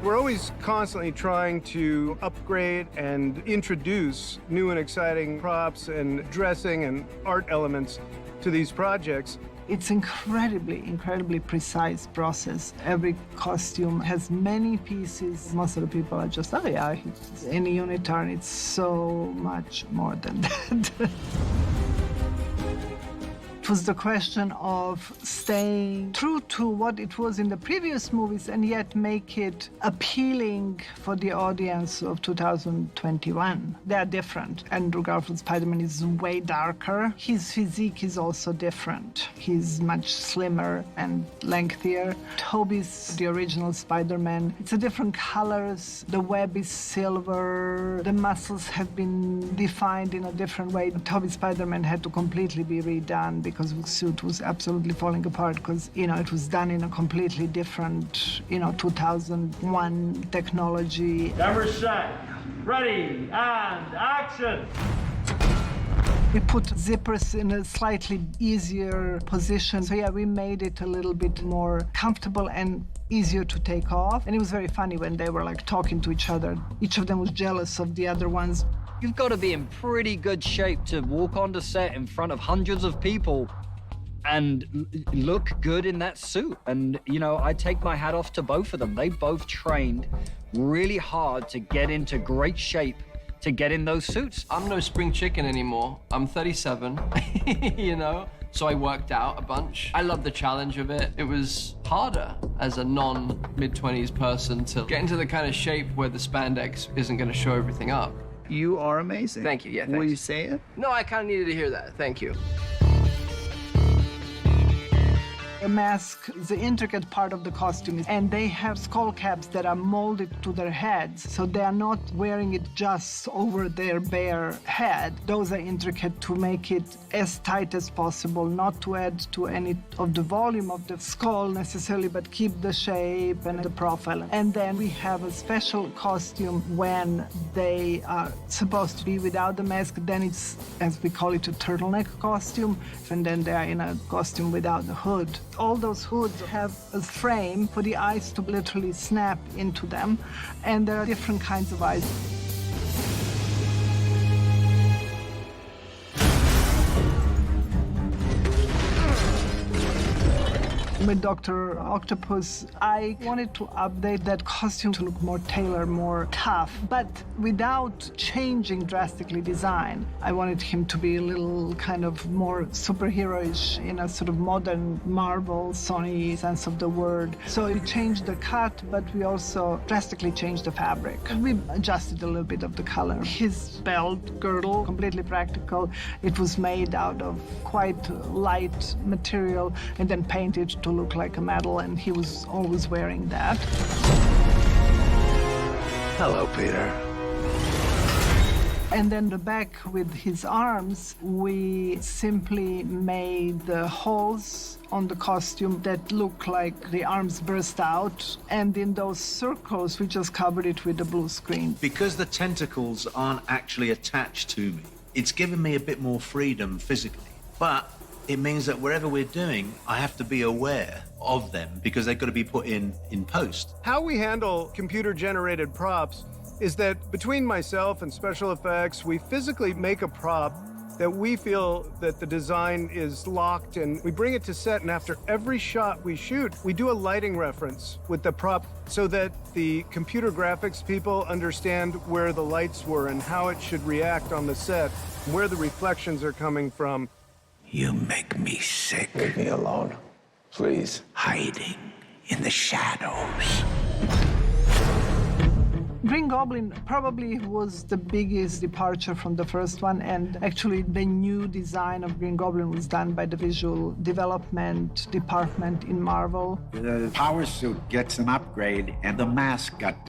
We're always constantly trying to upgrade and introduce new and exciting props and dressing and art elements to these projects. It's incredibly precise process. Every costume has many pieces. Most of the people are just, oh yeah, it's in a unitard. It's so much more than that. It was the question of staying true to what it was in the previous movies and yet make it appealing for the audience of 2021. They are different. Andrew Garfield's Spider-Man is way darker. His physique is also different. He's much slimmer and lengthier. Tobey's the original Spider-Man. It's a different colors. The web is silver. The muscles have been defined in a different way. Tobey's Spider-Man had to completely be redone because the suit was absolutely falling apart because, it was done in a completely different, 2001 technology. Camera set, ready, and action! We put zippers in a slightly easier position. So yeah, we made it a little bit more comfortable and easier to take off. And it was very funny when they were like talking to each other. Each of them was jealous of the other ones. You've got to be in pretty good shape to walk onto set in front of hundreds of people and look good in that suit. And, I take my hat off to both of them. They both trained really hard to get into great shape to get in those suits. I'm no spring chicken anymore. I'm 37, so I worked out a bunch. I love the challenge of it. It was harder as a non-mid-20s person to get into the kind of shape where the spandex isn't going to show everything up. You are amazing. Thank you, yeah, thanks. Will you say it? No, I kind of needed to hear that. Thank you. The mask is an intricate part of the costume, and they have skull caps that are molded to their heads, so they are not wearing it just over their bare head. Those are intricate to make it as tight as possible, not to add to any of the volume of the skull necessarily, but keep the shape and the profile. And then we have a special costume when they are supposed to be without the mask. Then it's, as we call it, a turtleneck costume, and then they are in a costume without the hood. All those hoods have a frame for the eyes to literally snap into them, and there are different kinds of eyes. With Dr. Octopus, I wanted to update that costume to look more tailored, more tough, but without changing drastically design. I wanted him to be a little kind of more superhero-ish in a sort of modern Marvel, Sony sense of the word. So we changed the cut, but we also drastically changed the fabric. We adjusted a little bit of the color. His belt girdle, completely practical. It was made out of quite light material and then painted to look like a medal, and he was always wearing that. Hello, Peter. And then the back with his arms, we simply made the holes on the costume that look like the arms burst out. And in those circles, we just covered it with a blue screen. Because the tentacles aren't actually attached to me, it's given me a bit more freedom physically. But it means that wherever we're doing, I have to be aware of them because they've got to be put in post. How we handle computer-generated props is that between myself and special effects, we physically make a prop that we feel that the design is locked, and we bring it to set, and after every shot we shoot, we do a lighting reference with the prop so that the computer graphics people understand where the lights were and how it should react on the set, where the reflections are coming from. You make me sick. Leave me alone, please. Hiding in the shadows. Green Goblin probably was the biggest departure from the first one, and actually the new design of Green Goblin was done by the visual development department in Marvel. The power suit gets an upgrade, and the mask got